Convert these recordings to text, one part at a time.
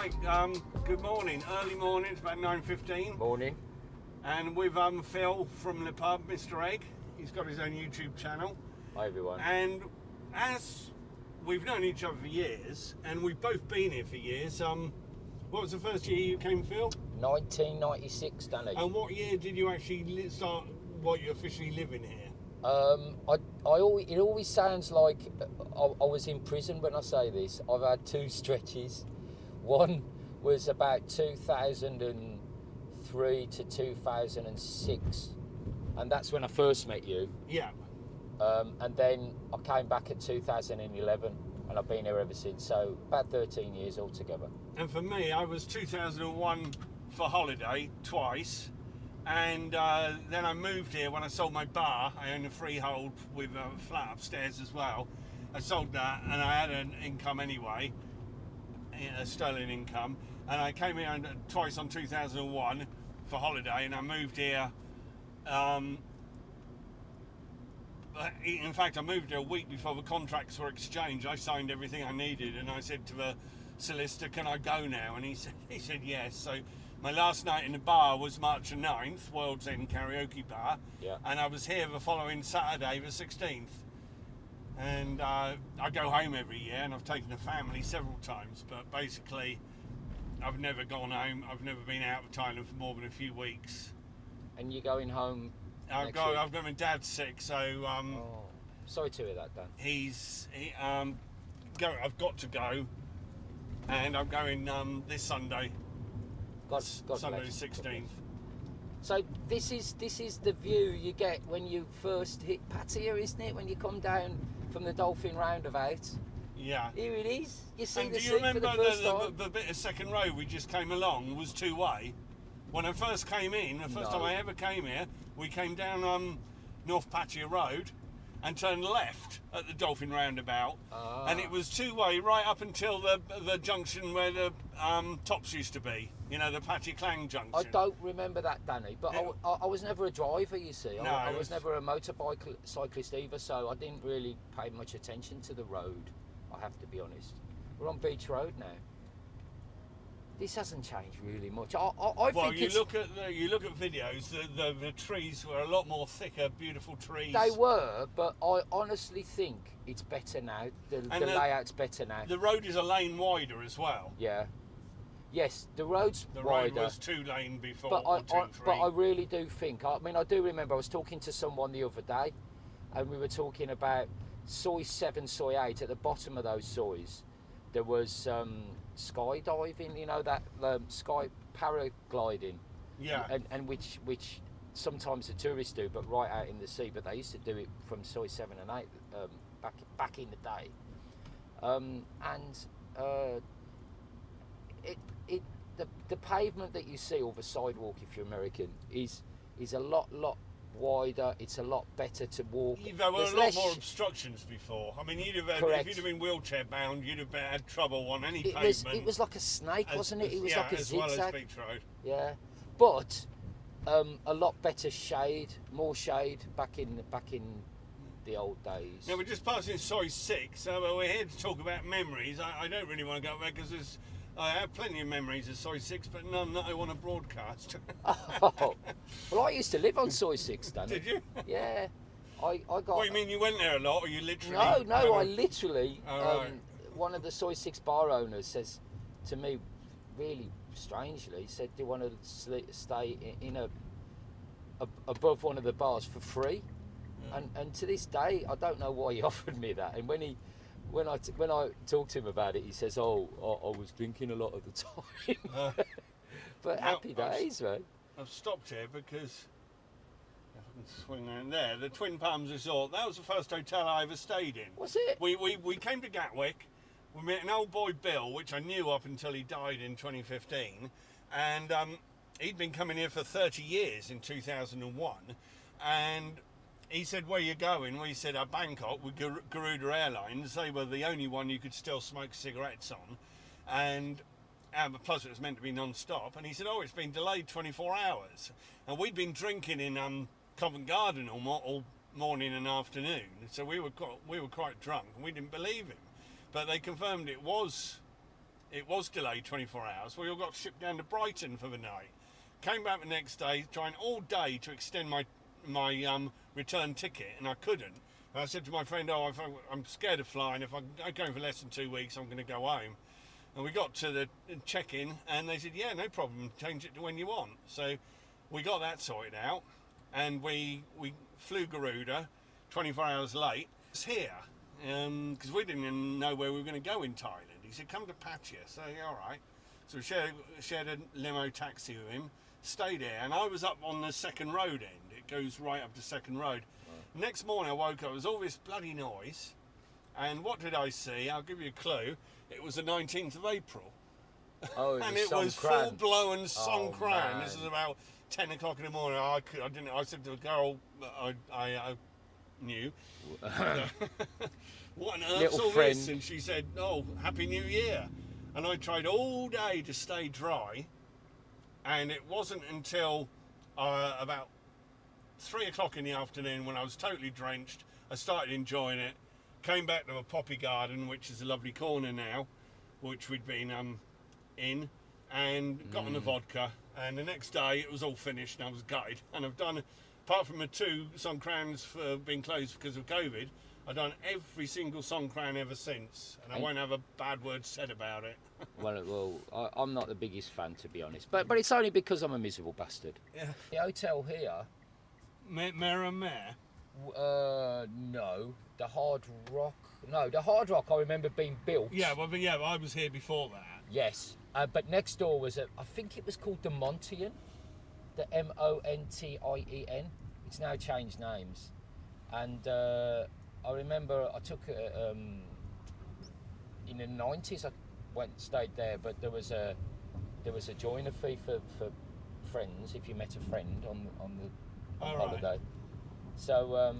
Right, good morning. Early morning, it's about 9:15. Morning. And with Phil from the pub, Mr. Egg. He's got his own YouTube channel. Hi everyone. And as we've known each other for years, and we've both been here for years, what was the first year you came, Phil? 1996, Danny. And what year did you actually start, what you officially living here? It always sounds like I was in prison when I say this. I've had two stretches. One was about 2003 to 2006, and that's when I first met you. Yeah. And then I came back at 2011, and I've been here ever since. So about 13 years altogether. And for me, I was 2001 for holiday twice. And then I moved here when I sold my bar. I own a freehold with a flat upstairs as well. I sold that and I had an income anyway, a sterling income. And I came here twice on 2001 for holiday, and I moved here. In fact, I moved here a week before the contracts were exchanged. I signed everything I needed, and I said to the solicitor, "Can I go now?" And he said yes. So my last night in the bar was March the 9th, World's End Karaoke Bar. Yeah. And I was here the following Saturday, the 16th. And I go home every year, and I've taken the family several times. But basically, I've never gone home. I've never been out of Thailand for more than a few weeks. And you're going home I've got my dad's sick, so sorry to hear that, Dan. I've got to go, and I'm going this Sunday. God Sunday bless. the 16th. So this is the view you get when you first hit Pattaya, isn't it? When you come down from the Dolphin Roundabout. Yeah. Here it is. You see And the do you sea remember for the first time. the bit of second road we just came along was two-way? When I first came in, the first time I ever came here, we came down North Pattaya Road and turned left at the Dolphin Roundabout, and it was two-way right up until the junction where the tops used to be. You know, the Pattaya Klang junction. I don't remember that, Danny, but I was never a driver, you see. No, I was never a motorbike cyclist either, so I didn't really pay much attention to the road, I have to be honest. We're on Beach Road now. This hasn't changed really much. I think you look at videos. The trees were a lot more thicker, beautiful trees. They were, but I honestly think it's better now. The layout's better now. The road is a lane wider as well. Yeah. Yes, the road's the wider. road was 2-lane before. But I really do think. I mean, I do remember I was talking to someone the other day, and we were talking about soy 7, soy 8. At the bottom of those soys, there was skydiving, you know, that sky paragliding, and which sometimes the tourists do, but right out in the sea. But they used to do it from soy 7 and 8 back in the day, the pavement that you see, or the sidewalk if you're American, is a lot wider. It's a lot better to walk. There were a lot more obstructions before. I mean, if you'd have been wheelchair bound, you'd have had trouble on any pavement. It was like a snake, wasn't it? It was like a zigzag. As well as Beach Road. Yeah, but a lot better shade, more shade back in the old days. Now we're just passing Soy 6, so we're here to talk about memories. I don't really want to go there because I have plenty of memories of Soy 6, but none that I want to broadcast. Oh, well, I used to live on Soy 6, Danny. Did you? Yeah. I got... What, you mean you went there a lot, or you literally... No, I literally... right. One of the Soy 6 bar owners says to me, really strangely, said, do you want to stay in above one of the bars for free? Yeah. And to this day, I don't know why he offered me that. And when I talked to him about it, he says, I was drinking a lot of the time. But happy days, right? I've stopped here because, if I can swing around there, the Twin Palms Resort, that was the first hotel I ever stayed in. Was it? We came to Gatwick, we met an old boy, Bill, which I knew up until he died in 2015, and he'd been coming here for 30 years in 2001, and he said, where are you going? We said, Bangkok with Garuda Airlines. They were the only one you could still smoke cigarettes on. And plus it was meant to be non-stop. And he said, it's been delayed 24 hours. And we'd been drinking in Covent Garden all morning and afternoon. So we were quite drunk, and we didn't believe him. But they confirmed it was it was delayed 24 hours. We all got shipped down to Brighton for the night. Came back the next day, trying all day to extend my return ticket, and I couldn't. And I said to my friend, I'm scared of flying. If I'm going for less than 2 weeks, I'm going to go home. And we got to the check-in, and they said, yeah, no problem, change it to when you want. So we got that sorted out, and we flew Garuda 24 hours late. It's here, because we didn't even know where we were going to go in Thailand. He said, come to Pattaya. So, yeah, all right. So we shared a limo taxi with him, stayed there, and I was up on the second road end. It goes right up to second road. Right. Next morning I woke up, there was all this bloody noise, and what did I see? I'll give you a clue. It was the 19th of April. Oh, and it was full-blown Songkran. Oh, this is about 10 o'clock in the morning. I said to the girl I knew, what on earth's all this? And she said, oh, Happy New Year. And I tried all day to stay dry, and it wasn't until about 3 o'clock in the afternoon, when I was totally drenched, I started enjoying it. Came back to a poppy garden, which is a lovely corner now, which we'd been in, and got on the vodka, and the next day it was all finished and I was gutted. And I've done, apart from the 2 Songkrans for being closed because of COVID, I've done every single Songkran ever since, and I won't have a bad word said about it. Well, I'm not the biggest fan, to be honest, but it's only because I'm a miserable bastard. Yeah. The hotel here... Mare? No. The Hard Rock... No, the Hard Rock I remember being built. Yeah, well, I was here before that. Yes, but next door was I think it was called the Montien, the Montien. It's now changed names, and I remember I took in the 90s. I stayed there, but there was a joiner fee for friends if you met a friend on holiday. Right. So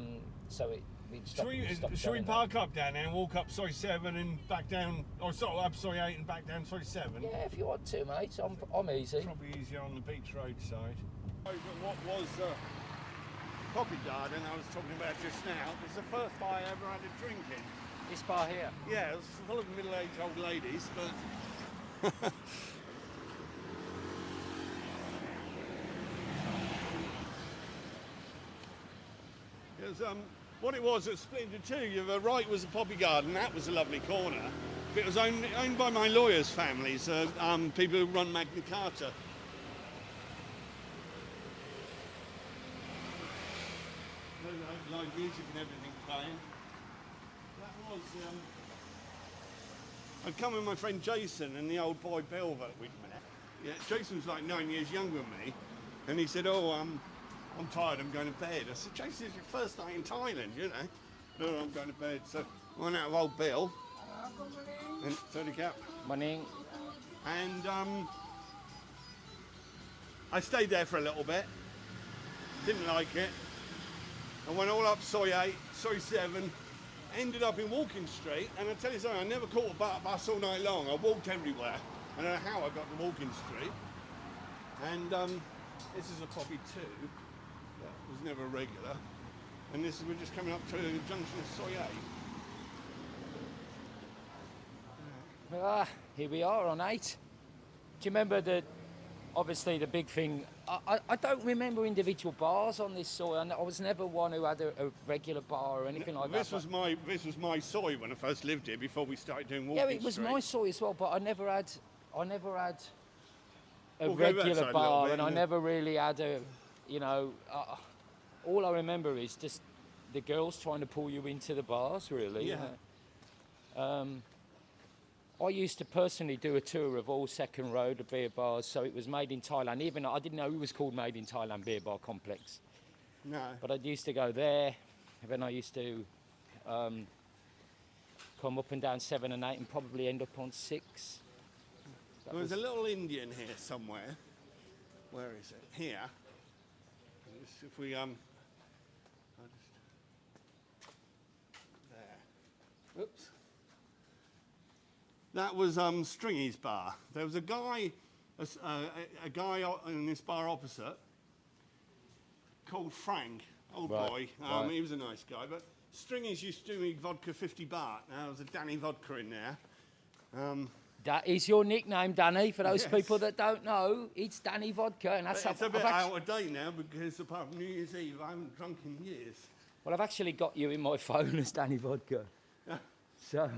we stopped. Should we park up down there and walk up Soy 7 and back down, or sort of up Soy 8 and back down Soy 7? Yeah, if you want to, mate. I'm easy. Probably easier on the beach road side. What was Poppy Garden I was talking about just now is the first bar I ever had a drink in. This bar here? Yeah, it was full of middle-aged old ladies, but... What it was, it split into two. The right was the Poppy Garden, that was a lovely corner. But it was owned by my lawyer's family, so people who run Magna Carta. Live music and everything playing. That was... I'd come with my friend Jason and the old boy Bill that we'd met. Yeah, Jason was like 9 years younger than me, and he said, I'm tired, I'm going to bed. I said, Jason, it's your first night in Thailand, you know. No, I'm going to bed. So I went out with old Bill. And 30 cap. Morning. And I stayed there for a little bit. Didn't like it. I went all up Soy 8, Soy 7, ended up in Walking Street. And I tell you something, I never caught a bus all night long. I walked everywhere. I don't know how I got to Walking Street. And this is a Poppy 2. That was never regular. And we're just coming up to the junction of Soy 8. Here we are on 8. Do you remember obviously the big thing? I don't remember individual bars on this soy. I was never one who had a regular bar or anything like that. This was my soy when I first lived here before we started doing Walking Street. Yeah, it was my soy as well, but I never had a regular bar, and I never really had a, all I remember is just the girls trying to pull you into the bars, really. Yeah. You know? I used to personally do a tour of all Second Road of beer bars, so it was Made in Thailand. Even I didn't know it was called Made in Thailand Beer Bar Complex. No. But I used to go there, and then I used to come up and down 7 and 8 and probably end up on 6. There's a little Indian here somewhere. Where is it? Here. If we there. Oops. That was Stringy's bar. There was a guy in this bar opposite called Frank, old boy. Right. He was a nice guy, but Stringy's used to do me vodka 50 baht. Now there was a Danny vodka in there. That is your nickname, Danny. For those Yes. people that don't know, it's Danny Vodka, and that's It's a bit out of date now because apart from New Year's Eve, I haven't drunk in years. Well, I've actually got you in my phone as Danny Vodka. So.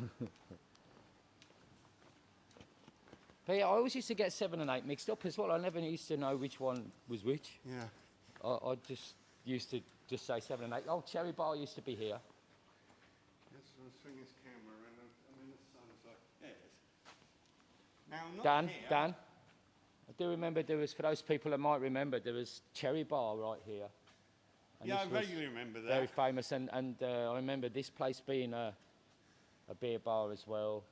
But yeah, I always used to get 7 and 8 mixed up as well. I never used to know which one was which. Yeah. I just used to just say 7 and 8. Oh, Cherry Bar used to be here. Let's swing this camera around. I'm in the sun, so there it is. Now, not Dan, here. Dan, I do remember there was, for those people that might remember, there was Cherry Bar right here. And Yeah, I this was vaguely remember that. very famous, and I remember this place being a beer bar as well,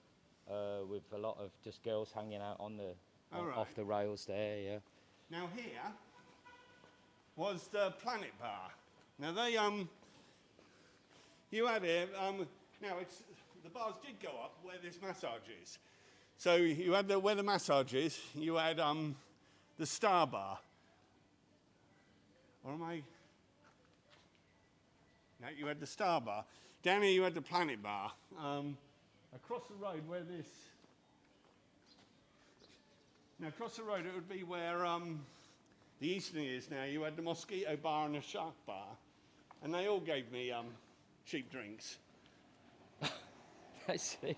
with a lot of just girls hanging out on the All off right. the rails there. Yeah. Now here was the Planet Bar. Now they you had it now it's the bars did go up where this massage is. So you had where the massage is, you had the Star Bar. Or am I? No, you had the Star Bar. Down here you had the Planet Bar. Across the road where this. Now across the road it would be where the Eastern is now. You had the Mosquito Bar and the Shark Bar, and they all gave me cheap drinks. I see.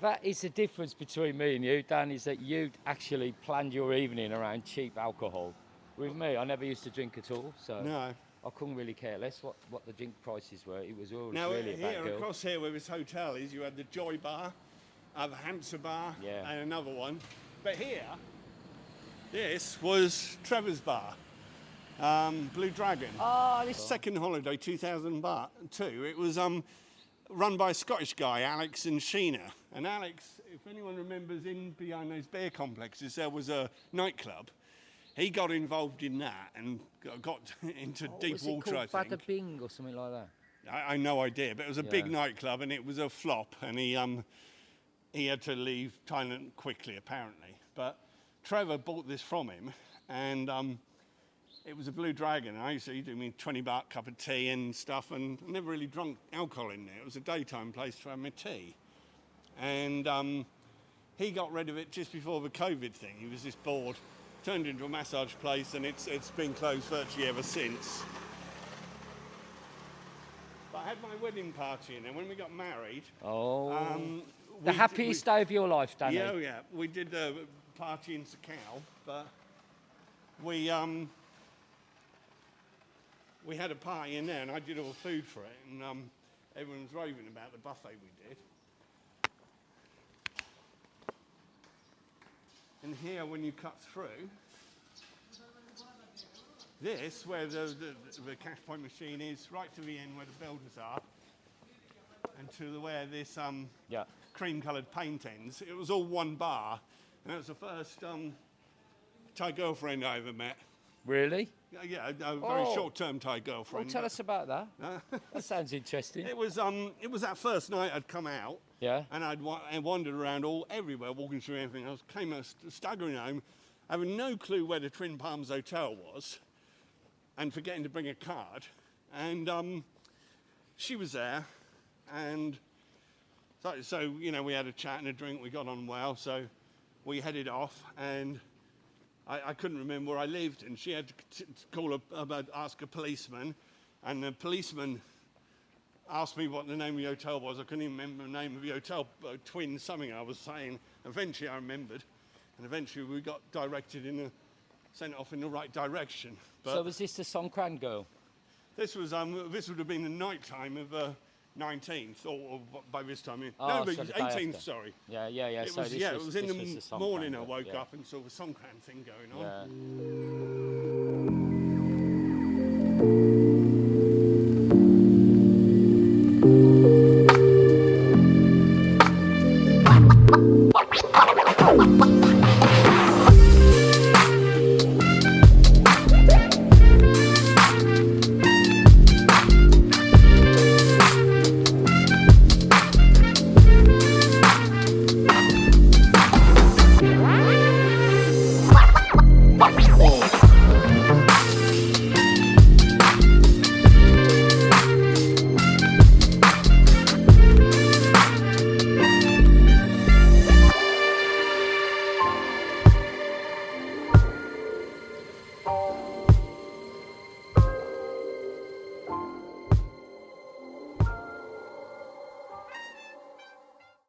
That is the difference between me and you, Dan, is that you actually planned your evening around cheap alcohol. With me, I never used to drink at all, so No. I couldn't really care less what the drink prices were. It was always Now really about here girls. across here where this hotel is, you had the Joy Bar, the Hamster Bar, Yeah. and another one. But here, this was Trevor's Bar, Blue Dragon. Oh, this Second holiday, 2002. It was run by a Scottish guy, Alex and Sheena. And Alex, if anyone remembers, in behind those beer complexes, there was a nightclub. He got involved in that and got into deep was water, it I called think. Bada Bing or something like that? I no idea, but it was a big Yeah. nightclub and it was a flop, and he had to leave Thailand quickly, apparently. But Trevor bought this from him, and it was a Blue Dragon. I used to do me 20-baht cup of tea and stuff, and I never really drunk alcohol in there. It was a daytime place to have my tea. And he got rid of it just before the COVID thing. He was just bored, turned into a massage place, and it's been closed virtually ever since. But I had my wedding party in there when we got married. Oh, We the happiest day of your life, Danny. Yeah, yeah. We did a party in Sakau, but we had a party in there, and I did all the food for it, and everyone was raving about the buffet we did. And here, when you cut through, this, where the cash point machine is, right to the end where the builders are, and to where this Yeah. cream-coloured paint ends, it was all one bar, and that was the first Thai girlfriend I ever met. Really? Yeah, a very Oh. short-term Thai Well, girlfriend. tell us about that. That sounds interesting. It was that first night I'd come out, Yeah. and I wandered around everywhere, walking through everything. I came out staggering home, having no clue where the Twin Palms Hotel was, and forgetting to bring a card. And she was there, and so you know, we had a chat and a drink. We got on well, so we headed off, and I couldn't remember where I lived, and she had to ask a policeman, and the policeman asked me what the name of the hotel was. I couldn't even remember the name of the hotel, Twin something I was saying. Eventually I remembered, and eventually we got sent off in the right direction. But So was this the Songkran girl? this would have been the night time of 19th, or by this time, Oh, no, but so the day 18th, after. sorry. Yeah, yeah, yeah. It So was, this yeah, was, it was in this the was Songkran morning I girl, woke yeah. up and saw the Songkran thing going on. Yeah.